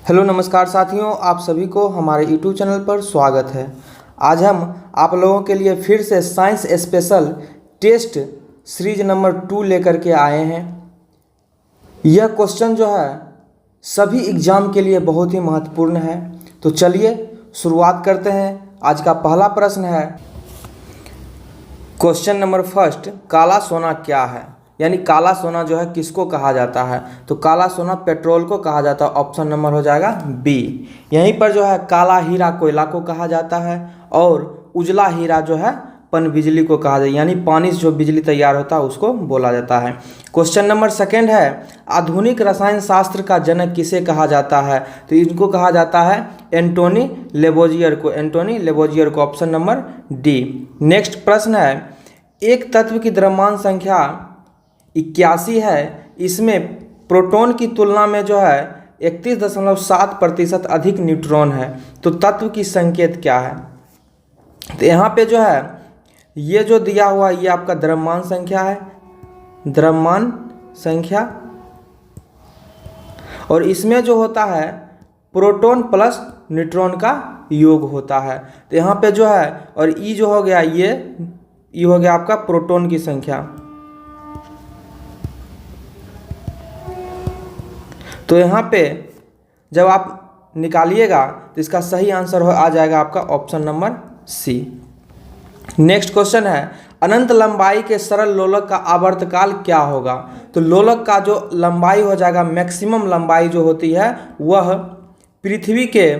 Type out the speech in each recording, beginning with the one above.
Hello नमस्कार साथियों, आप सभी को हमारे यूट्यूब चैनल पर स्वागत है। आज हम आप लोगों के लिए फिर से science special test series number 2 लेकर के आए हैं। यह क्वेश्चन जो है सभी एग्ज़ाम के लिए बहुत ही महत्वपूर्ण है। तो चलिए शुरुआत करते हैं। आज का पहला प्रश्न है, क्वेश्चन नंबर फर्स्ट, काला सोना क्या है? यानी काला सोना जो है किसको कहा जाता है? तो काला सोना पेट्रोल को कहा जाता है। ऑप्शन नंबर हो जाएगा बी। यहीं पर जो है काला हीरा कोयला को कहा जाता है और उजला हीरा जो है पनबिजली को कहा जाता है, यानी पानी से जो बिजली तैयार होता है उसको बोला जाता है। क्वेश्चन नंबर सेकंड है, आधुनिक रसायन शास्त्र का जनक किसे कहा जाता है? तो इनको कहा जाता है एंटोनी लेबोजियर को। एंटोनी लेबोजियर को, ऑप्शन नंबर डी। नेक्स्ट प्रश्न है, एक तत्व की द्रव्यमान संख्या 81 है, इसमें प्रोटॉन की तुलना में जो है 31.7% अधिक न्यूट्रॉन है, तो तत्व की संकेत क्या है? तो यहाँ पे जो है ये जो दिया हुआ ये आपका द्रव्यमान संख्या है, द्रव्यमान संख्या, और इसमें जो होता है प्रोटॉन प्लस न्यूट्रॉन का योग होता है। तो यहाँ पे जो है, और ई जो हो गया ये हो गया आपका प्रोटॉन की संख्या। तो यहाँ पे जब आप निकालिएगा तो इसका सही आंसर आ जाएगा आपका option number C. Next question है, अनंत लंबाई के सरल लोलक का आवर्तकाल क्या होगा? तो लोलक का जो लंबाई हो जाएगा, मैक्सिमम लंबाई जो होती है वह पृथ्वी के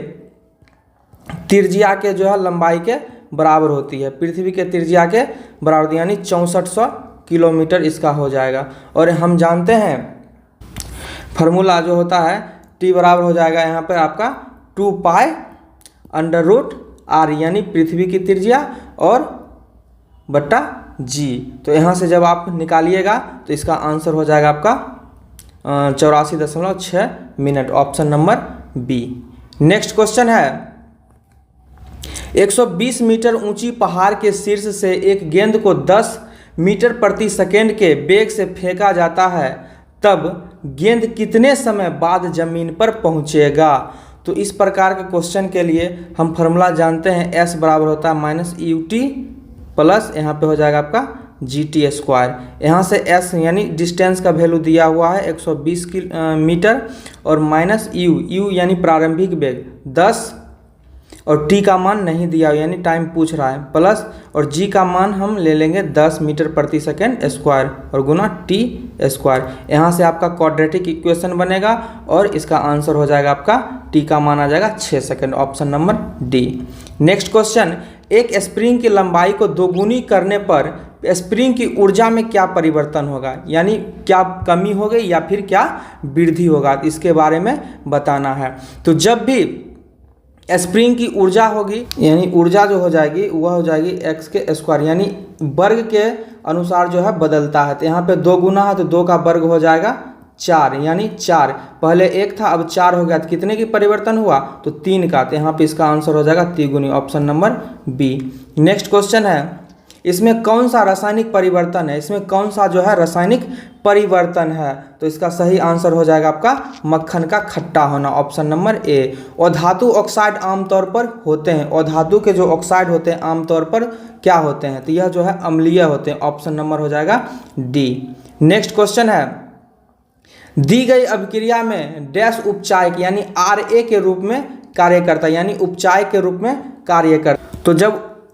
त्रिज्या के जो है लंबाई के बराबर होती है। पृथ्वी के त्रिज्या के बराबर, यानी 6400 किलोमीटर इसका हो जाएगा। और हम जानते हैं फार्मूला जो होता है टी बराबर हो जाएगा यहाँ पर आपका 2 पाई अंडर रूट आर, यानी पृथ्वी की त्रिज्या और बट्टा जी। तो यहाँ से जब आप निकालिएगा तो इसका आंसर हो जाएगा आपका 84.6 minute, option number B. Next question है, 120 मीटर ऊंची पहाड़ के शीर्ष से एक गेंद को 10 मीटर प्रति सेकेंड के वेग से फेंका जाता है, तब गेंद कितने समय बाद जमीन पर पहुंचेगा? तो इस प्रकार के क्वेश्चन के लिए हम फार्मूला जानते हैं, एस बराबर होता है माइनस यू टी प्लस यहाँ पे हो जाएगा आपका जी टी स्क्वायर। यहाँ से एस यानी डिस्टेंस का वैल्यू दिया हुआ है 120 मीटर, और माइनस यू यानी प्रारंभिक वेग 10, और टी का मान नहीं दिया यानी टाइम पूछ रहा है, प्लस और जी का मान हम ले लेंगे 10 मीटर प्रति सेकेंड स्क्वायर और गुना टी स्क्वायर। यहाँ से आपका क्वाड्रेटिक इक्वेशन बनेगा और इसका आंसर हो जाएगा आपका टी का मान आ जाएगा 6 second, option number D. Next question, एक स्प्रिंग की लंबाई को दोगुनी करने पर स्प्रिंग की ऊर्जा में क्या परिवर्तन होगा? यानी क्या कमी होगी या फिर क्या वृद्धि होगा, इसके बारे में बताना है। तो जब भी स्प्रिंग की ऊर्जा होगी, यानी ऊर्जा जो हो जाएगी वह हो जाएगी एक्स के स्क्वायर, यानी वर्ग के अनुसार जो है बदलता है। तो यहाँ पे 2 गुना है तो 2 का वर्ग हो जाएगा 4, यानी 4, पहले 1 था अब 4 हो गया, तो कितने की परिवर्तन हुआ? तो 3 का। तो यहाँ पे इसका आंसर हो जाएगा 3 गुनी, option number B. Next question है, इसमें कौन सा रासायनिक परिवर्तन है? इसमें कौन सा जो है रासायनिक परिवर्तन है? तो इसका सही आंसर हो जाएगा आपका मक्खन का खट्टा होना, ऑप्शन नंबर ए। और धातु ऑक्साइड आमतौर पर होते हैं, और धातु के जो ऑक्साइड होते हैं आमतौर पर क्या होते हैं? तो यह जो है अम्लीय होते हैं, ऑप्शन नंबर हो जाएगा डी। नेक्स्ट क्वेश्चन है, दी गई अभिक्रिया में डैश उपचायक यानी RA के रूप में कार्य करता है, यानी उपचायक के रूप में कार्य करता। तो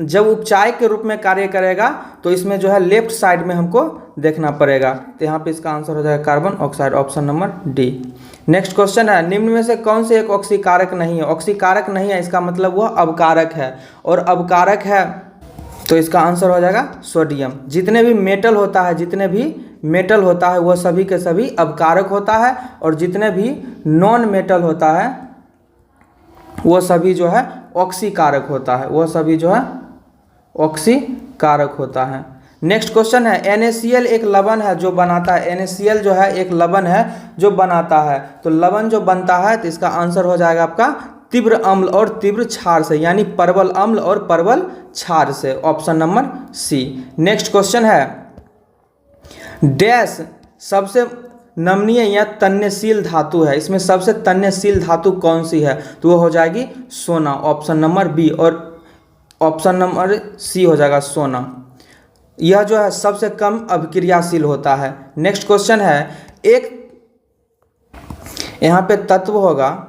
जब उपचायक के रूप में कार्य करेगा तो इसमें जो है लेफ्ट साइड में हमको देखना पड़ेगा। तो यहाँ पे इसका आंसर हो जाएगा carbon oxide, option number D. Next question है, निम्न में से कौन से एक ऑक्सीकारक नहीं है? ऑक्सीकारक नहीं है इसका मतलब वह अवकारक है, और अवकारक है तो इसका आंसर हो जाएगा सोडियम। जितने भी मेटल होता है वह सभी के सभी अवकारक होता है, और जितने भी नॉन मेटल होता है वह सभी जो है ऑक्सीकारक होता है, वह सभी जो है ऑक्सीकारक होता है। नेक्स्ट क्वेश्चन है, NaCl एक लवण है जो बनाता है, NaCl जो है एक लवण है जो बनाता है, तो लवण जो बनता है तो इसका आंसर हो जाएगा आपका तीव्र अम्ल और तीव्र क्षार से, यानी परवल अम्ल और परवल क्षार से, option number C. Next question है, डैश सबसे नमनीय या तन्यशील धातु है, इसमें सबसे तन्यशील धातु कौन सी है? तो वो हो जाएगी सोना, ऑप्शन नंबर बी, और ऑप्शन नंबर सी हो जाएगा सोना। यह जो है सबसे कम अभिक्रियाशील होता है। नेक्स्ट क्वेश्चन है, एक यहाँ पे तत्व होगा,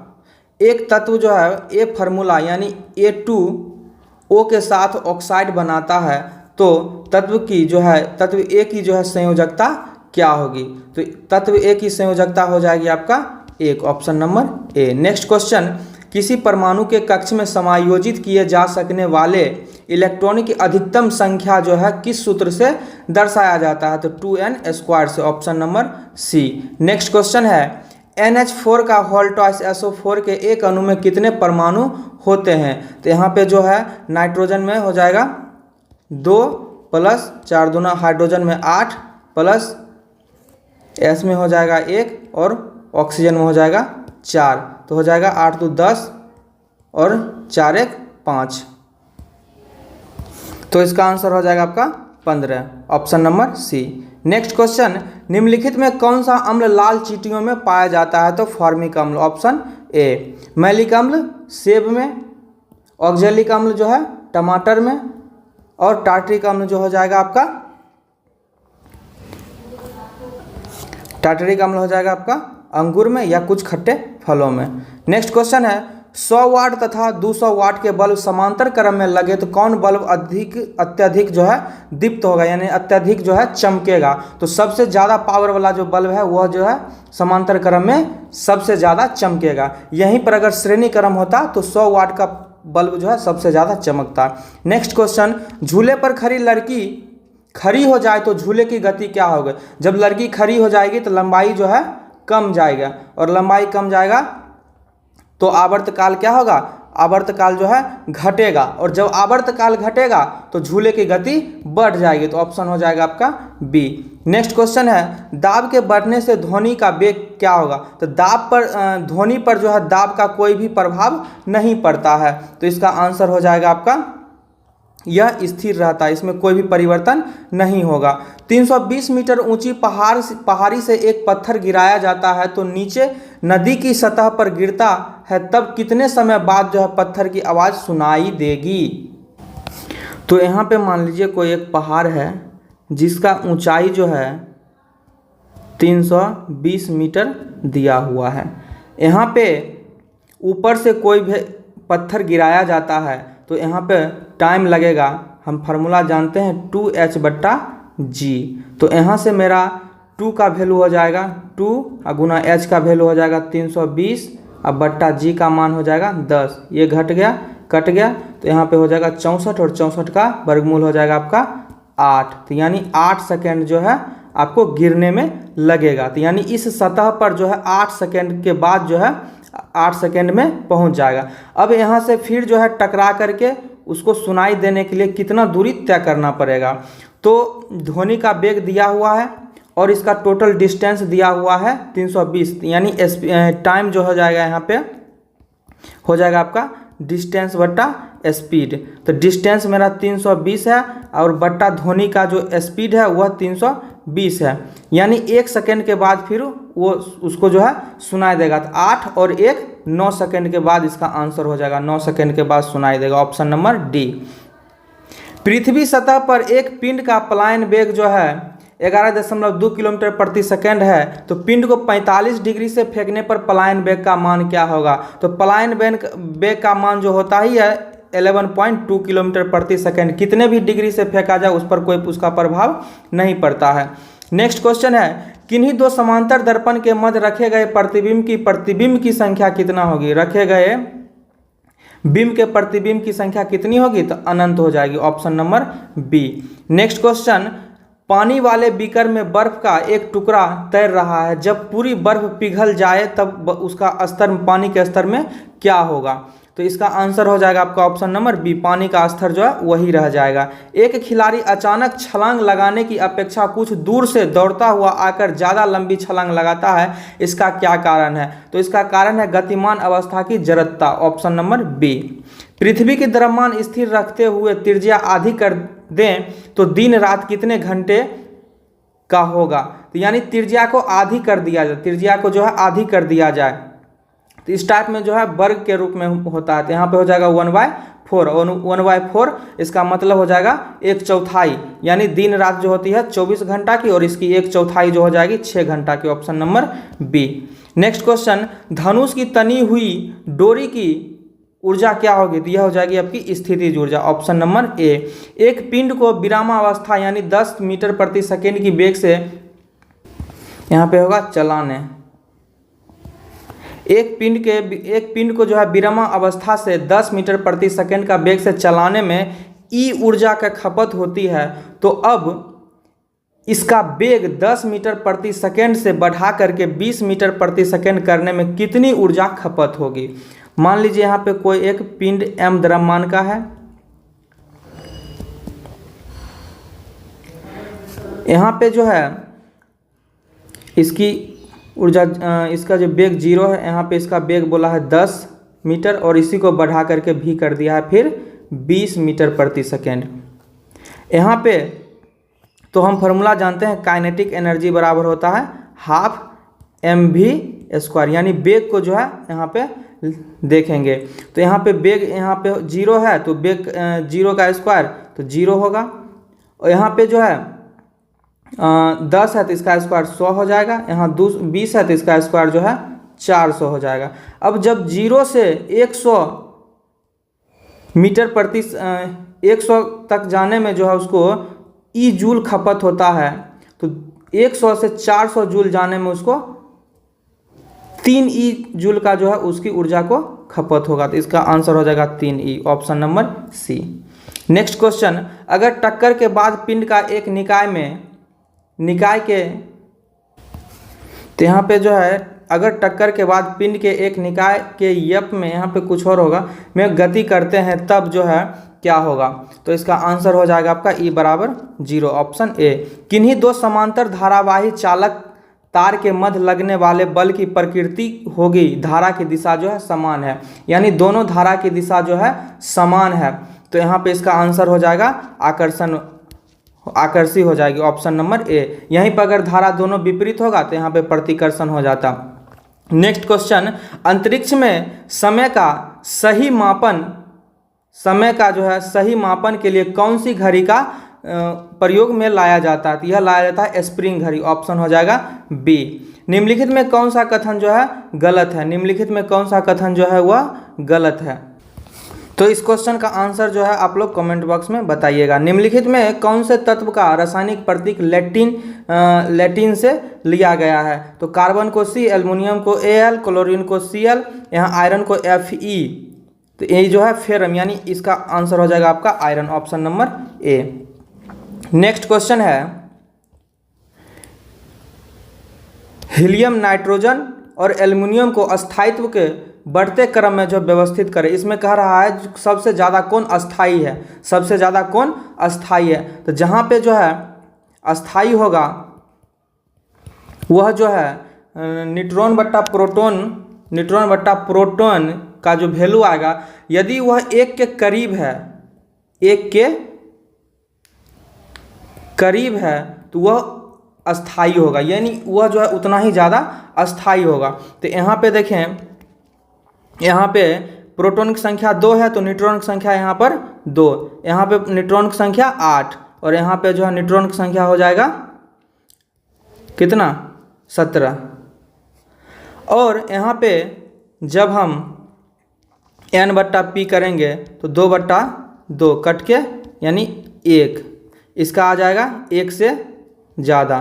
एक तत्व जो है ए फार्मूला यानी A2O के साथ ऑक्साइड बनाता है, तो तत्व ए की जो है संयोजकता क्या होगी? तो तत्व ए की संयोजकता हो जाएगी आपका 1, option number A. Next question, किसी परमाणु के कक्ष में समायोजित किए जा सकने वाले इलेक्ट्रॉन की अधिकतम संख्या जो है किस सूत्र से दर्शाया जाता है? तो 2n² से, option number C. Next question है, NH4 का होल टॉइस SO4 के एक अणु में कितने परमाणु होते हैं? तो यहाँ पे जो है नाइट्रोजन में हो जाएगा 2 प्लस 4 दूना हाइड्रोजन में 8 प्लस S में हो जाएगा 1 और ऑक्सीजन में हो जाएगा 4, तो हो जाएगा 8 2 10 और 4 1 5, तो इसका आंसर हो जाएगा आपका 15, option number C. Next question, निम्नलिखित में कौन सा अम्ल लाल चींटियों में पाया जाता है? तो फॉर्मिक अम्ल, ऑप्शन ए। मैलिक अम्ल सेब में, ऑक्जेलिक अम्ल जो है टमाटर में, और टार्टरिक अम्ल जो हो जाएगा आपका अंगूर में या कुछ खट्टे फलों में। नेक्स्ट क्वेश्चन है, 100 वाट तथा 200 वाट के बल्ब समांतर क्रम में लगे तो कौन बल्ब अत्यधिक जो है दीप्त होगा, यानी अत्यधिक जो है चमकेगा? तो सबसे ज़्यादा पावर वाला जो बल्ब है वह जो है समांतर क्रम में सबसे ज़्यादा चमकेगा। यहीं पर अगर श्रेणी क्रम होता तो 100 वाट का बल्ब जो है सबसे ज़्यादा चमकता। नेक्स्ट क्वेश्चन, झूले पर खड़ी लड़की खड़ी हो जाए तो झूले की गति क्या होगी? जब लड़की खड़ी हो जाएगी तो लंबाई जो है कम जाएगा, और लंबाई कम जाएगा तो आवर्तकाल क्या होगा? आवर्तकाल जो है घटेगा, और जब आवर्तकाल घटेगा तो झूले की गति बढ़ जाएगी, तो ऑप्शन हो जाएगा आपका बी। नेक्स्ट क्वेश्चन है, दाब के बढ़ने से ध्वनि का वेग क्या होगा? तो ध्वनि पर जो है दाब का कोई भी प्रभाव नहीं पड़ता है, तो इसका आंसर हो जाएगा आपका यह स्थिर रहता है, इसमें कोई भी परिवर्तन नहीं होगा। 320 मीटर ऊंची पहाड़ी से एक पत्थर गिराया जाता है तो नीचे नदी की सतह पर गिरता है, तब कितने समय बाद जो है पत्थर की आवाज़ सुनाई देगी? तो यहाँ पे मान लीजिए कोई एक पहाड़ है जिसका ऊंचाई जो है 320 मीटर दिया हुआ है। यहाँ पे ऊपर से कोई भी पत्थर गिराया जाता है तो यहाँ पे टाइम लगेगा, हम फार्मूला जानते हैं 2h/g। तो यहाँ से मेरा 2 का वैल्यू हो जाएगा 2 गुना h का वैल्यू हो जाएगा 320 अब बट्टा g का मान हो जाएगा 10, ये घट गया कट गया, तो यहाँ पे हो जाएगा 64 और 64 का वर्गमूल हो जाएगा आपका 8, तो यानी 8 सेकेंड जो है आपको गिरने में लगेगा। तो यानी इस सतह पर जो है 8 सेकेंड के बाद जो है 8 सेकेंड में पहुंच जाएगा। अब यहाँ से फिर जो है टकरा करके उसको सुनाई देने के लिए कितना दूरी तय करना पड़ेगा? तो ध्वनि का वेग दिया हुआ है और इसका टोटल डिस्टेंस दिया हुआ है 320, यानी टाइम जो हो जाएगा यहाँ पे हो जाएगा आपका डिस्टेंस बट्टा स्पीड। तो डिस्टेंस मेरा 320 है और बट्टा ध्वनि का जो स्पीड है वह 320 है, यानी 1 सेकेंड के बाद फिर वो उसको जो है सुनाई देगा। तो 8 और 1 9 सेकेंड के बाद इसका आंसर हो जाएगा, 9 सेकेंड के बाद सुनाई देगा, ऑप्शन नंबर डी। पृथ्वी सतह पर एक पिंड का पलायन वेग जो है 11.2 किलोमीटर प्रति सेकेंड है, तो पिंड को 45 डिग्री से फेंकने पर पलायन वेग का मान क्या होगा? तो पलायन वेग का मान जो होता ही है 11.2 किलोमीटर प्रति सेकेंड, कितने भी डिग्री से फेंका जाए उस पर कोई उसका प्रभाव नहीं पड़ता है। नेक्स्ट क्वेश्चन है, किन्हीं दो समांतर दर्पण के मध्य रखे गए प्रतिबिंब की संख्या कितना होगी? रखे गए बिंब के प्रतिबिंब की संख्या कितनी होगी? तो अनंत हो जाएगी, option number B. Next question, पानी वाले बीकर में बर्फ का एक टुकड़ा तैर रहा है, जब पूरी बर्फ पिघल जाए तब उसका स्तर पानी के स्तर में क्या होगा? तो इसका आंसर हो जाएगा आपका ऑप्शन नंबर बी, पानी का स्तर जो है वही रह जाएगा। एक खिलाड़ी अचानक छलांग लगाने की अपेक्षा कुछ दूर से दौड़ता हुआ आकर ज़्यादा लंबी छलांग लगाता है, इसका क्या कारण है? तो इसका कारण है गतिमान अवस्था की जड़ता, ऑप्शन नंबर बी। पृथ्वी की द्रव्यमान स्थिर रखते हुए त्रिज्या आधी कर दें तो दिन रात कितने घंटे का होगा? तो यानी त्रिज्या को आधी कर दिया जाए, त्रिज्या को जो है आधी कर दिया जाए, तो इस टाइप में जो है वर्ग के रूप में होता है। तो यहाँ पे हो जाएगा 1/4, और 1/4 इसका मतलब हो जाएगा 1/4, यानी दिन रात जो होती है 24 घंटा की, और इसकी 1/4 जो हो जाएगी 6 घंटा की। Option number B. Next question, धनुष की तनी हुई डोरी की ऊर्जा क्या होगी? तो यह हो जाएगी आपकी स्थितिज ऊर्जा। ऑप्शन नंबर ए। एक पिंड को विरामावस्था यानी 10 मीटर प्रति सेकेंड की वेग से, यहाँ पे होगा चलाने, एक पिंड को जो है विरामा अवस्था से 10 मीटर प्रति सेकेंड का वेग से चलाने में ई ऊर्जा का खपत होती है। तो अब इसका वेग 10 मीटर प्रति सेकेंड से बढ़ा करके 20 मीटर प्रति सेकेंड करने में कितनी ऊर्जा खपत होगी? मान लीजिए यहाँ पे कोई एक पिंड m द्रव्यमान का है, यहाँ पे जो है इसकी ऊर्जा, इसका जो वेग 0 है, यहाँ पे इसका वेग बोला है 10 मीटर, और इसी को बढ़ा करके भी कर दिया है फिर 20 मीटर प्रति सेकेंड। यहाँ पे तो हम फॉर्मूला जानते हैं, काइनेटिक एनर्जी बराबर होता है ½ mv², यानी वेग को जो है यहाँ पे देखेंगे, तो यहाँ पे वेग यहाँ पे 0 है, तो वेग 0 का स्क्वायर तो 0 होगा, और यहाँ पे जो है 10 है तो इसका स्क्वायर 100 हो जाएगा, यहाँ 20 है तो इसका स्क्वायर जो है 400 हो जाएगा। अब जब 0 से 100 मीटर प्रति 100 तक जाने में जो है उसको ई जूल खपत होता है, तो 100 से 400 जूल जाने में उसको 3 ई जूल का जो है उसकी ऊर्जा को खपत होगा। तो इसका आंसर हो जाएगा 3 E. Option number C. Next question, अगर टक्कर के बाद पिंड का एक निकाय के, तो यहाँ पे जो है अगर टक्कर के बाद पिंड के एक निकाय के यप में, यहाँ पे कुछ और होगा, में गति करते हैं तब जो है क्या होगा? तो इसका आंसर हो जाएगा आपका ई बराबर 0। Option A. किन्हीं दो समांतर धारावाही चालक तार के मध्य लगने वाले बल की प्रकृति होगी, धारा की दिशा जो है समान है, यानी दोनों धारा की दिशा जो है समान है, तो यहाँ पे इसका आंसर हो जाएगा आकर्षी हो जाएगी। ऑप्शन नंबर ए। यहीं पर अगर धारा दोनों विपरीत होगा तो यहाँ पे प्रतिकर्षण हो जाता। नेक्स्ट क्वेश्चन, अंतरिक्ष में समय का जो है सही मापन के लिए कौन सी घड़ी का प्रयोग में लाया जाता है? तो यह लाया जाता है स्प्रिंग घड़ी। ऑप्शन हो जाएगा बी। निम्नलिखित में कौन सा कथन जो है गलत है? निम्नलिखित में कौन सा कथन जो है वह गलत है? तो इस क्वेश्चन का आंसर जो है आप लोग कमेंट बॉक्स में बताइएगा। निम्नलिखित में कौन से तत्व का रासायनिक प्रतीक लैटिन से लिया गया है? तो कार्बन को C, एल्युमिनियम को Al, क्लोरीन को Cl, यहाँ आयरन को Fe, तो ये जो है फेरम, यानी इसका आंसर हो जाएगा आपका iron. Option number A. Next question है, हीलियम, नाइट्रोजन और एल्युमिनियम को अस्थायित्व के बढ़ते क्रम में जो व्यवस्थित करें। इसमें कह रहा है सबसे ज़्यादा कौन अस्थाई है, सबसे ज़्यादा कौन अस्थाई है? तो जहाँ पे जो है अस्थाई होगा वह जो है न्यूट्रॉन बट्टा प्रोटॉन का जो वैल्यू आएगा, यदि वह 1 के करीब है, 1 के करीब है तो वह अस्थाई होगा, यानी वह जो है उतना ही ज़्यादा अस्थाई होगा। तो यहाँ पे देखें, यहाँ पे प्रोटॉन की संख्या 2 है तो न्यूट्रॉन की संख्या यहाँ पर 2, यहाँ पे न्यूट्रॉन की संख्या 8, और यहाँ पे जो है न्यूट्रॉन की संख्या हो जाएगा कितना? 17। और यहाँ पे जब हम n/p करेंगे तो 2/2 कट के यानी 1, इसका आ जाएगा 1 से ज़्यादा,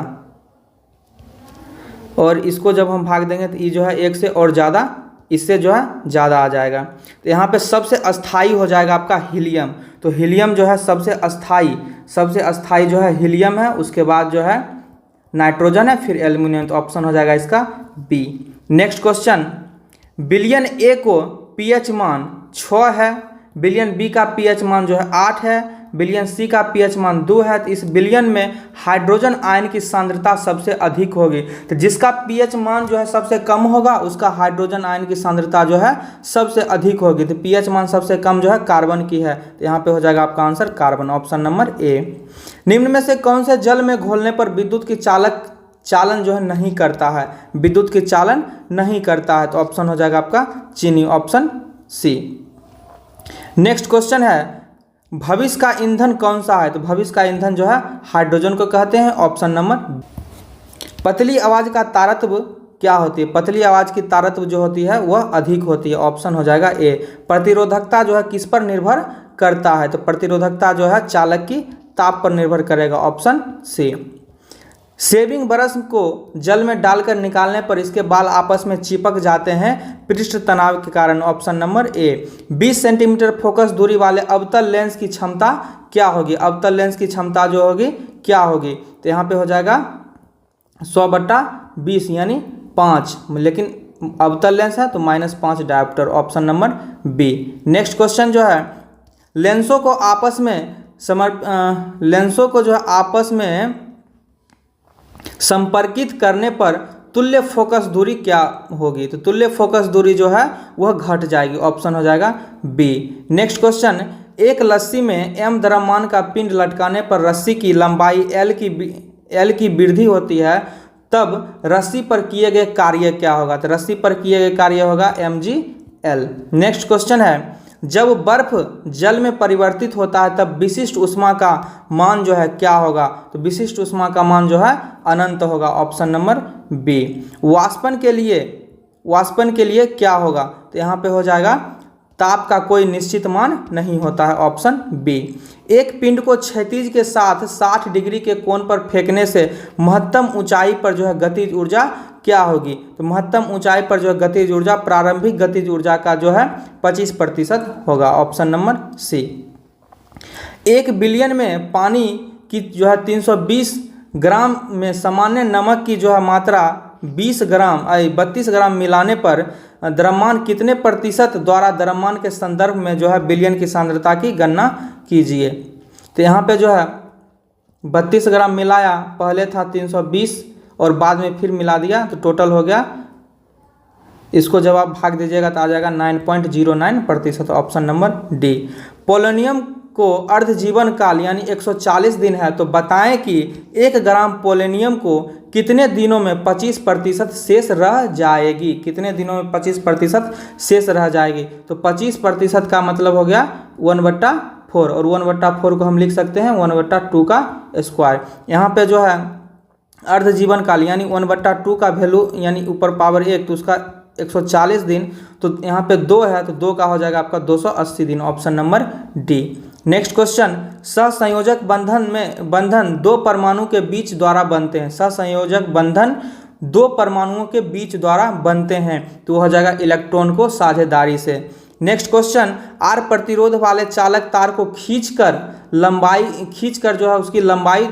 और इसको जब हम भाग देंगे तो ये जो है 1 से और ज़्यादा, इससे जो है ज़्यादा आ जाएगा। तो यहाँ पे सबसे अस्थाई हो जाएगा आपका हीलियम। तो हीलियम जो है सबसे अस्थाई जो है हीलियम है, उसके बाद जो है नाइट्रोजन है, फिर एल्युमिनियम। तो ऑप्शन हो जाएगा इसका बी। नेक्स्ट क्वेश्चन, बिलियन ए को पीएच मान 6 है, बिलियन बी का पीएच मान जो है 8 है, बिलियन सी का पीएच मान 2 है, तो इस बिलियन में हाइड्रोजन आयन की सांद्रता सबसे अधिक होगी। तो जिसका पीएच मान जो है सबसे कम होगा उसका हाइड्रोजन आयन की सांद्रता जो है सबसे अधिक होगी। तो पीएच मान सबसे कम जो है कार्बन की है, तो यहाँ पे हो जाएगा आपका आंसर कार्बन। ऑप्शन नंबर ए। निम्न में से कौन से जल में घोलने पर विद्युत की चालन जो है नहीं करता है, विद्युत के चालन नहीं करता है। तो ऑप्शन हो जाएगा आपका चीनी, ऑप्शन सी। नेक्स्ट क्वेश्चन है भविष्य का ईंधन कौन सा है? तो भविष्य का ईंधन जो है हाइड्रोजन को कहते हैं, ऑप्शन नंबर। पतली आवाज का तारतम्य क्या होती है? पतली आवाज की तारतम्य जो होती है वह अधिक होती है, ऑप्शन हो जाएगा ए। प्रतिरोधकता जो है किस पर निर्भर करता है? तो प्रतिरोधकता जो है चालक की ताप पर निर्भर करेगा, ऑप्शन सी। शेविंग ब्रश को जल में डालकर निकालने पर इसके बाल आपस में चिपक जाते हैं पृष्ठ तनाव के कारण, ऑप्शन नंबर ए। 20 सेंटीमीटर फोकस दूरी वाले अवतल लेंस की क्षमता क्या होगी? अवतल लेंस की क्षमता जो होगी क्या होगी? तो यहाँ पे हो जाएगा 100/20 यानी 5, लेकिन अवतल लेंस है तो -5 dioptre, option number B. Next question जो है लेंसों को जो है आपस में संपर्कित करने पर तुल्य फोकस दूरी क्या होगी? तो तुल्य फोकस दूरी जो है वह घट जाएगी, ऑप्शन हो जाएगा बी। नेक्स्ट क्वेश्चन एक लस्सी में m द्रव्यमान का पिंड लटकाने पर रस्सी की लंबाई l की वृद्धि होती है, तब रस्सी पर किए गए कार्य क्या होगा? तो रस्सी पर किए गए कार्य होगा mgl। नेक्स्ट क्वेश्चन है जब बर्फ जल में परिवर्तित होता है तब विशिष्ट ऊष्मा का मान जो है क्या होगा? तो विशिष्ट ऊष्मा का मान जो है अनंत होगा, ऑप्शन नंबर बी। वाष्पन के लिए क्या होगा? तो यहाँ पे हो जाएगा ताप का कोई निश्चित मान नहीं होता है, ऑप्शन बी। एक पिंड को क्षैतिज के साथ 60 डिग्री के कोण पर फेंकने से महत्तम ऊंचाई पर जो है गतिज ऊर्जा क्या होगी? तो महत्तम ऊंचाई पर जो है गतिज ऊर्जा प्रारंभिक गतिज ऊर्जा का जो है 25% होगा, ऑप्शन नंबर सी। 1 बिलियन में पानी की जो है 320 ग्राम में सामान्य नमक की जो है मात्रा 32 ग्राम मिलाने पर द्रव्यमान कितने प्रतिशत द्वारा द्रव्यमान के संदर्भ में जो है बिलियन की सांद्रता की गणना कीजिए? तो यहाँ पे जो है 32 ग्राम मिलाया, पहले था 320 और बाद में फिर मिला दिया तो टोटल हो गया, इसको जब आप भाग दीजिएगा तो आ जाएगा 9.09%, ऑप्शन नंबर डी। पोलोनियम को अर्ध जीवन काल यानी 140 दिन है, तो बताएं कि 1 ग्राम पोलोनियम को कितने दिनों में 25% शेष रह जाएगी? कितने दिनों में 25% शेष रह जाएगी? तो 25% का मतलब हो गया 1/4 और 1/4 को हम लिख सकते हैं 1/2 का स्क्वायर। यहाँ पे जो है अर्ध जीवन काल यानी 1/2 का वैल्यू यानी ऊपर पावर 1 तो उसका 140 दिन, तो यहाँ पे 2 है तो 2 का हो जाएगा आपका 280 दिन, option number D. Next question सहसंयोजक बंधन 2 परमाणु के बीच द्वारा बनते हैं। सहसंयोजक बंधन 2 परमाणुओं के बीच द्वारा बनते हैं, तो हो जाएगा इलेक्ट्रॉन को साझेदारी से। नेक्स्ट क्वेश्चन R प्रतिरोध वाले चालक तार को खींचकर जो है उसकी लंबाई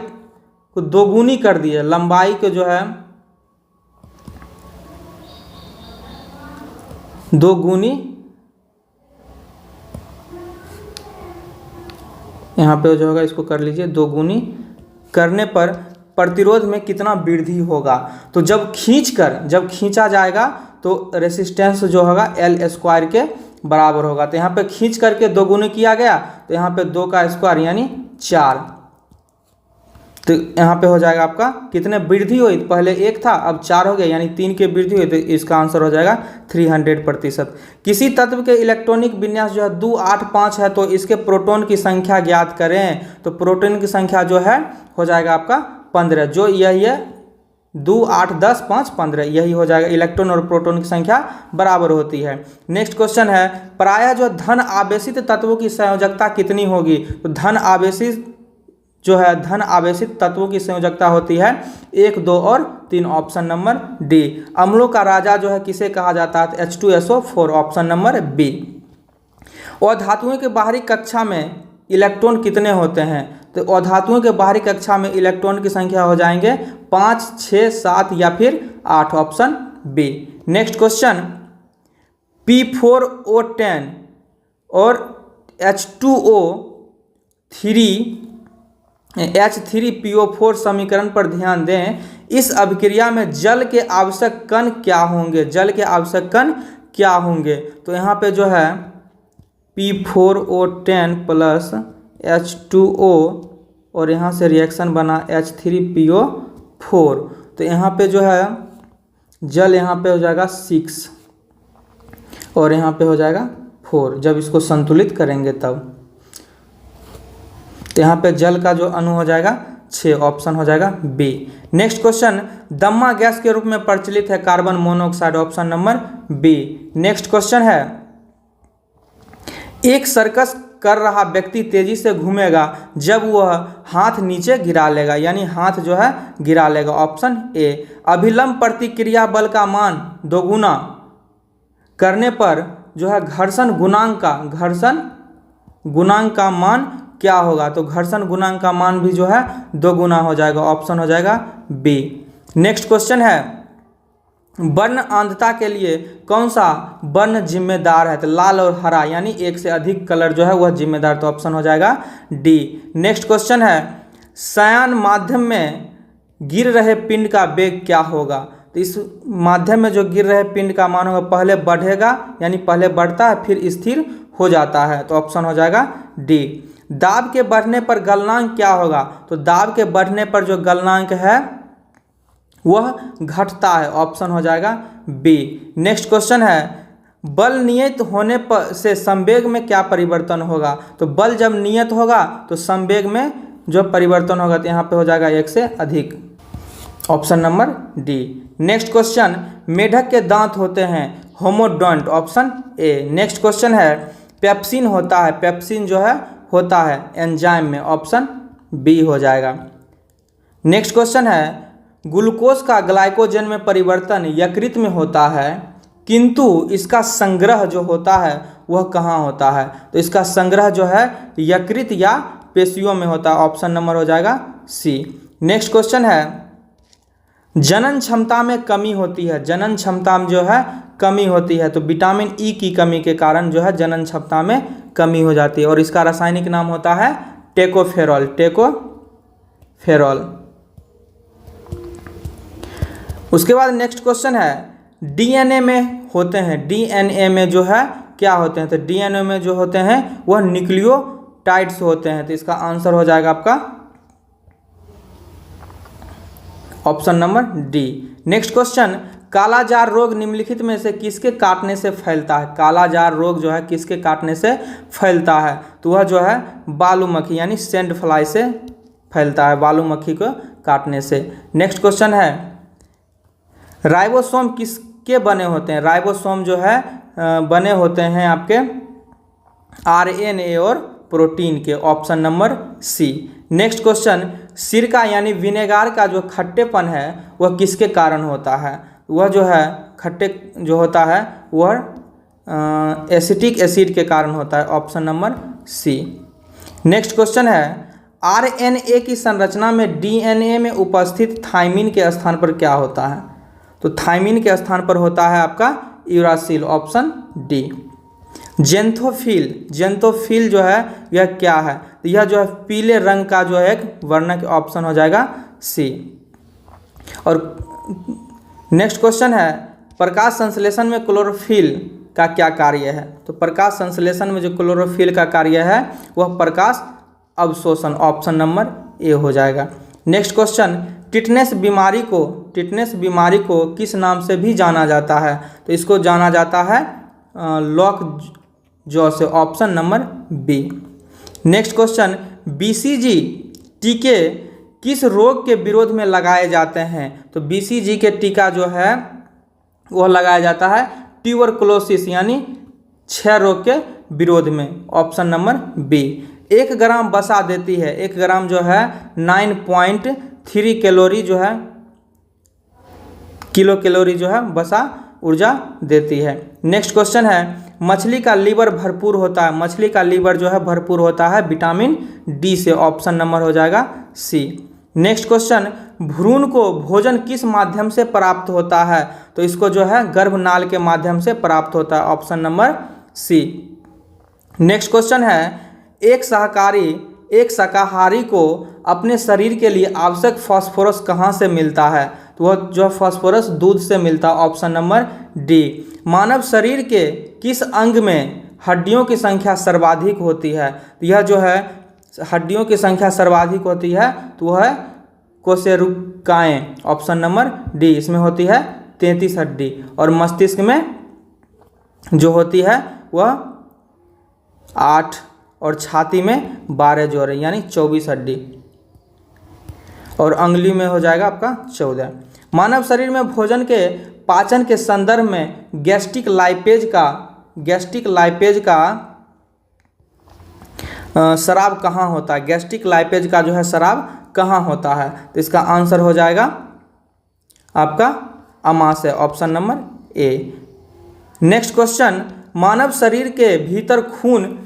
को दोगुनी कर दी है। लंबाई को जो है दोगुनी, यहाँ पे जो होगा इसको कर लीजिए, दोगुनी करने पर प्रतिरोध में कितना वृद्धि होगा? तो जब खींचा जाएगा तो रेसिस्टेंस जो होगा L² के बराबर होगा। तो यहाँ पे खींच करके दोगुनी किया गया तो यहाँ पे 2 का स्क्वायर यानी 4, तो यहाँ पे हो जाएगा आपका कितने वृद्धि हुई? पहले 1 था अब 4 हो गया यानी 3 की वृद्धि हुई, तो इसका आंसर हो जाएगा 300%। किसी तत्व के इलेक्ट्रॉनिक विन्यास जो है 2, 8, 5 है, तो इसके प्रोटॉन की संख्या ज्ञात करें। तो प्रोटॉन की संख्या जो है हो जाएगा आपका 15, जो यही है 2, 8, 10, 5, 15 यही हो जाएगा। इलेक्ट्रॉन और प्रोटॉन की संख्या बराबर होती है। नेक्स्ट क्वेश्चन है प्रायः जो धन आवेशित तत्वों की संयोजकता कितनी होगी? तो धन आवेशित तत्वों की संयोजकता होती है 1, 2 और 3, ऑप्शन नंबर डी। अम्लों का राजा जो है किसे कहा जाता है? H2SO4, option number B. और धातुओं के बाहरी कक्षा में इलेक्ट्रॉन कितने होते हैं? तो अधातुओं के बाहरी कक्षा में इलेक्ट्रॉन की संख्या हो जाएंगे 5, 6, 7 या फिर 8, option B. Next question P4O10 और H3PO4 समीकरण पर ध्यान दें। इस अभिक्रिया में जल के आवश्यक कण क्या होंगे? तो यहाँ पे जो है P4O10 प्लस H2O और यहाँ से रिएक्शन बना H3PO4, तो यहाँ पे जो है जल यहाँ पे हो जाएगा 6 और यहाँ पे हो जाएगा 4, जब इसको संतुलित करेंगे तब। तो यहाँ पे जल का जो अणु हो जाएगा 6, ऑप्शन हो जाएगा बी। नेक्स्ट क्वेश्चन, दम्मा गैस के रूप में प्रचलित है carbon monoxide, option number B. Next question है, एक सर्कस कर रहा व्यक्ति तेजी से घूमेगा जब वह हाथ नीचे गिरा लेगा, यानी हाथ जो है गिरा लेगा, ऑप्शन ए। अभिलंब प्रतिक्रिया बल का मान दोगुना करने पर जो है घर्षण गुणांक का मान क्या होगा? तो घर्षण गुणांक का मान भी जो है 2 गुना हो जाएगा, ऑप्शन हो जाएगा बी। नेक्स्ट क्वेश्चन है, वर्ण आंधता के लिए कौन सा वर्ण जिम्मेदार है? तो लाल और हरा, यानी एक से अधिक कलर जो है वह जिम्मेदार, तो ऑप्शन हो जाएगा डी। नेक्स्ट क्वेश्चन है, शयन माध्यम में गिर रहे पिंड का वेग क्या होगा? तो इस माध्यम में जो गिर रहे पिंड का मान होगा, पहले बढ़ेगा, यानी पहले बढ़ता है फिर स्थिर हो जाता है, तो ऑप्शन हो जाएगा डी। दाब के बढ़ने पर गलनांक क्या होगा? तो दाब के बढ़ने पर जो गलनांक है वह घटता है, ऑप्शन हो जाएगा बी। नेक्स्ट क्वेश्चन है, बल नियत होने पर से संवेग में क्या परिवर्तन होगा? तो बल जब नियत होगा तो संवेग में जो परिवर्तन होगा, तो यहाँ पे हो जाएगा 1 से अधिक, option number D. Next question, मेढक के दांत होते हैं homodont, option A. Next question है, पेप्सिन होता है, पेप्सिन जो है होता है एंजाइम में, ऑप्शन बी हो जाएगा। नेक्स्ट क्वेश्चन है, ग्लूकोज का ग्लाइकोजन में परिवर्तन यकृत में होता है, किंतु इसका संग्रह जो होता है वह कहाँ होता है? तो इसका संग्रह जो है यकृत या पेशियों में होता है, ऑप्शन नंबर हो जाएगा सी। नेक्स्ट क्वेश्चन है, जनन क्षमता में कमी होती है, जनन क्षमता में जो है कमी होती है, तो विटामिन ई की कमी के कारण जो है जनन क्षमता में कमी हो जाती है, और इसका रासायनिक नाम होता है टेकोफेरॉल, टेकोफेरॉल। उसके बाद नेक्स्ट क्वेश्चन है, डीएनए में होते हैं, डीएनए में जो है क्या होते हैं? तो डीएनए में जो होते हैं वह न्यूक्लियोटाइड्स होते हैं, तो इसका आंसर हो जाएगा आपका option number D. Next question, कालाजार रोग निम्नलिखित में से किसके काटने से फैलता है? कालाजार रोग जो है किसके काटने से फैलता है? तो वह जो है बालू मक्खी यानी सैंड फ्लाई से फैलता है, बालू मक्खी को काटने से। नेक्स्ट क्वेश्चन है, राइबोसोम किसके बने होते हैं? राइबोसोम जो है बने होते हैं आपके आरएनए और प्रोटीन के, option number C. Next question, सिरका यानी विनेगार का जो खट्टेपन है वह किसके कारण होता है? वह जो है खट्टे जो होता है वह एसिटिक एसिड के कारण होता है, option number C. Next question है, आरएनए की संरचना में डीएनए में उपस्थित थाइमिन के स्थान पर क्या होता है? तो थाइमिन के स्थान पर होता है आपका यूरासिल, ऑप्शन डी। जेंथोफिल जो है यह क्या है? तो यह जो है पीले रंग का जो है एक वर्णक, ऑप्शन हो जाएगा सी। और नेक्स्ट क्वेश्चन है, प्रकाश संश्लेषण में क्लोरोफिल का क्या कार्य है? तो प्रकाश संश्लेषण में जो क्लोरोफिल का कार्य है वह प्रकाश अवशोषण, ऑप्शन नंबर ए हो जाएगा। नेक्स्ट क्वेश्चन, टिटनेस बीमारी को किस नाम से भी जाना जाता है? तो इसको जाना जाता है लॉक जॉ से, option number B. Next question, BCG टीके किस रोग के विरोध में लगाए जाते हैं? तो बीसीजी के टीका जो है वह लगाया जाता है ट्यूबरकुलोसिस यानी क्षय रोग के विरोध में, ऑप्शन नंबर बी। 1 ग्राम वसा देती है, 1 ग्राम जो है 9.3 कैलोरी जो है किलो कैलोरी जो है वसा ऊर्जा देती है। नेक्स्ट क्वेश्चन है, मछली का लीवर भरपूर होता है, मछली का लीवर जो है भरपूर होता है विटामिन डी से, ऑप्शन नंबर हो जाएगा सी। नेक्स्ट क्वेश्चन, भ्रूण को भोजन किस माध्यम से प्राप्त होता है? तो इसको जो है गर्भनाल के माध्यम से प्राप्त होता है, option number C. Next question है, एक शाकाहारी को अपने शरीर के लिए आवश्यक फास्फोरस कहाँ से मिलता है? तो वह जो फास्फोरस दूध से मिलता है, ऑप्शन नंबर डी। मानव शरीर के किस अंग में हड्डियों की संख्या सर्वाधिक होती है? तो यह जो है हड्डियों की संख्या सर्वाधिक होती है तो वह कोशिकाएं, ऑप्शन नंबर डी, इसमें होती है 33 हड्डी। और मस्तिष्क में जो होती है वह 8 और छाती में 12 जोड़े यानी 24 हड्डी, और अंगुली में हो जाएगा आपका 14। मानव शरीर में भोजन के पाचन के संदर्भ में गैस्ट्रिक लाइपेज का स्राव कहाँ होता है? गैस्ट्रिक लाइपेज का जो है स्राव कहाँ होता है? तो इसका आंसर हो जाएगा आपका आमाशय, option number A. Next question, मानव शरीर के भीतर खून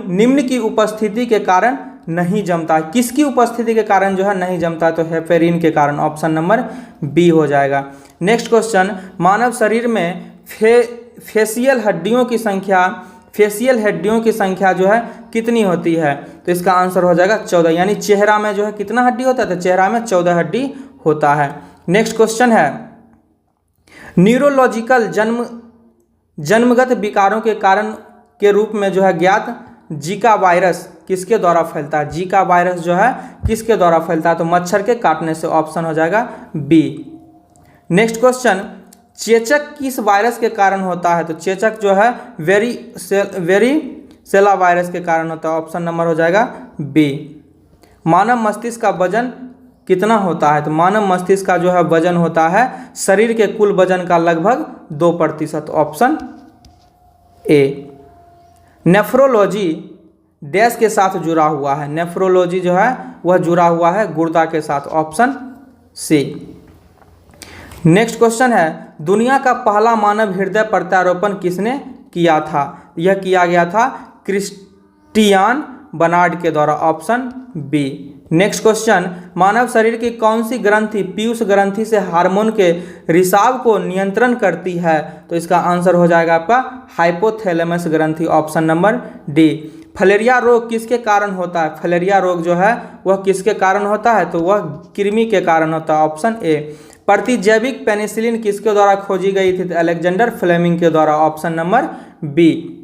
निम्न की उपस्थिति के कारण नहीं जमता है। किसकी उपस्थिति के कारण जो है नहीं जमता है? तो हेपेरिन के कारण, ऑप्शन नंबर बी हो जाएगा। नेक्स्ट क्वेश्चन, मानव शरीर में फेशियल हड्डियों की संख्या जो है कितनी होती है? तो इसका आंसर हो जाएगा 14, यानी चेहरा में जो है कितना हड्डी होता है? तो चेहरा में 14 हड्डी होता है। नेक्स्ट क्वेश्चन है, न्यूरोलॉजिकल जन्मगत विकारों के कारण के रूप में जो है ज्ञात जीका वायरस किसके द्वारा फैलता है? जीका वायरस जो है किसके द्वारा फैलता है? तो मच्छर के काटने से, ऑप्शन हो जाएगा बी। नेक्स्ट क्वेश्चन, चेचक किस वायरस के कारण होता है? तो चेचक जो है वेरिसेला वायरस के कारण होता है, ऑप्शन नंबर हो जाएगा बी। मानव मस्तिष्क का वजन कितना होता है? तो मानव मस्तिष्क का जो है वजन होता है शरीर के कुल वजन का लगभग 2%, ऑप्शन ए। नेफ्रोलॉजी डैश के साथ जुड़ा हुआ है? नेफ्रोलॉजी जो है वह जुड़ा हुआ है गुर्दा के साथ, ऑप्शन सी। नेक्स्ट क्वेश्चन है, दुनिया का पहला मानव हृदय प्रत्यारोपण किसने किया था? यह किया गया था क्रिस्टियान बर्नार्ड के द्वारा, ऑप्शन बी। नेक्स्ट क्वेश्चन, मानव शरीर की कौन सी ग्रंथि पीयूष ग्रंथि से हार्मोन के रिसाव को नियंत्रण करती है? तो इसका आंसर हो जाएगा आपका हाइपोथैलेमस ग्रंथि, ऑप्शन नंबर डी। फलेरिया रोग किसके कारण होता है? फलेरिया रोग जो है वह किसके कारण होता है? तो वह कृमि के कारण होता है, ऑप्शन ए। प्रतिजैविक पेनिसिलिन किसके द्वारा खोजी गई थी? तो अलेक्जेंडर फ्लेमिंग के द्वारा, option number B.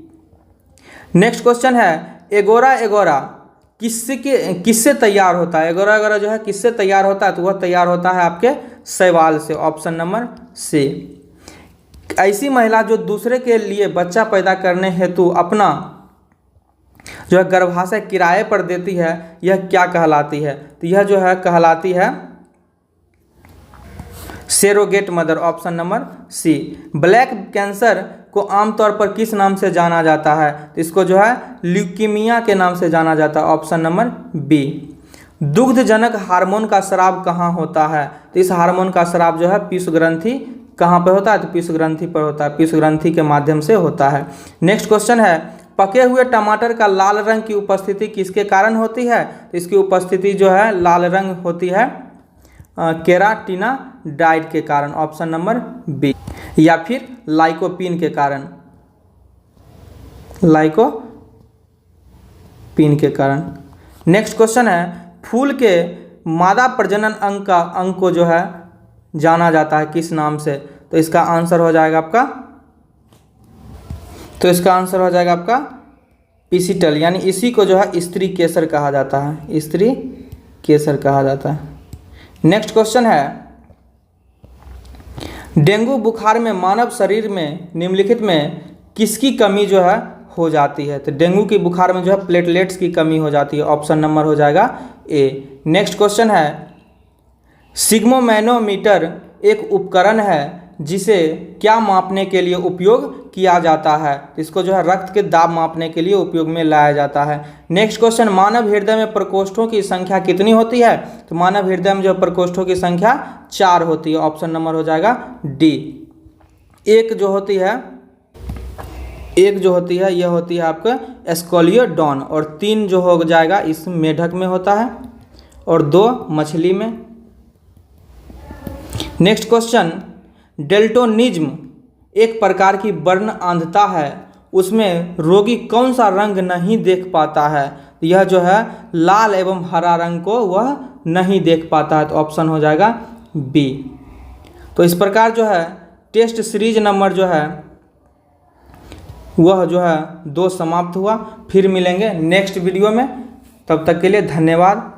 Next question है, एगोरा किससे तैयार होता है? एगोरा जो है किससे तैयार होता है? तो वह तैयार होता है आपके शैवाल से, ऑप्शन नंबर सी। ऐसी महिला जो दूसरे के लिए बच्चा पैदा करने हेतु अपना जो है गर्भाशय किराए पर देती है, यह क्या कहलाती है? तो यह जो है कहलाती है surrogate mother, option number C. Black cancer को आमतौर पर किस नाम से जाना जाता है? तो इसको जो है ल्यूकीमिया के नाम से जाना जाता है, ऑप्शन नंबर बी। दुग्धजनक हार्मोन का स्राव कहाँ होता है? तो इस हार्मोन का स्राव जो है पीयूष ग्रंथि कहाँ पर होता है? तो पीयूष ग्रंथि पर होता है, पीयूष ग्रंथि के माध्यम से होता है। नेक्स्ट क्वेश्चन है, पके हुए टमाटर का लाल रंग की उपस्थिति किसके कारण होती है? तो इसकी उपस्थिति जो है लाल रंग होती है केराटिनाइड के कारण, ऑप्शन नंबर बी। या फिर लाइकोपीन के कारण, लाइकोपीन के कारण। नेक्स्ट क्वेश्चन है, फूल के मादा प्रजनन अंग को जो है जाना जाता है किस नाम से? तो इसका आंसर हो जाएगा आपका पिसिटल, यानी इसी को जो है स्त्री केसर कहा जाता है, स्त्री केसर कहा जाता है। नेक्स्ट क्वेश्चन है, डेंगू बुखार में मानव शरीर में निम्नलिखित में किसकी कमी जो है हो जाती है? तो डेंगू की बुखार में जो है प्लेटलेट्स की कमी हो जाती है, ऑप्शन नंबर हो जाएगा ए। नेक्स्ट क्वेश्चन है, सिग्मोमैनोमीटर एक उपकरण है जिसे क्या मापने के लिए उपयोग किया जाता है? इसको जो है रक्त के दाब मापने के लिए उपयोग में लाया जाता है। नेक्स्ट क्वेश्चन, मानव हृदय में प्रकोष्ठों की संख्या कितनी होती है? तो मानव हृदय में जो प्रकोष्ठों की संख्या 4 होती है, ऑप्शन नंबर हो जाएगा डी। एक जो होती है यह होती है आपका स्कोलियोडॉन, और 3 जो हो जाएगा इस मेढक में होता है, और 2 मछली में। नेक्स्ट क्वेश्चन, डेल्टोनिज्म एक प्रकार की वर्ण अंधता है, उसमें रोगी कौन सा रंग नहीं देख पाता है? यह जो है लाल एवं हरा रंग को वह नहीं देख पाता है, तो ऑप्शन हो जाएगा बी। तो इस प्रकार जो है टेस्ट सीरीज नंबर जो है वह जो है 2 समाप्त हुआ। फिर मिलेंगे नेक्स्ट वीडियो में। तब तक के लिए धन्यवाद।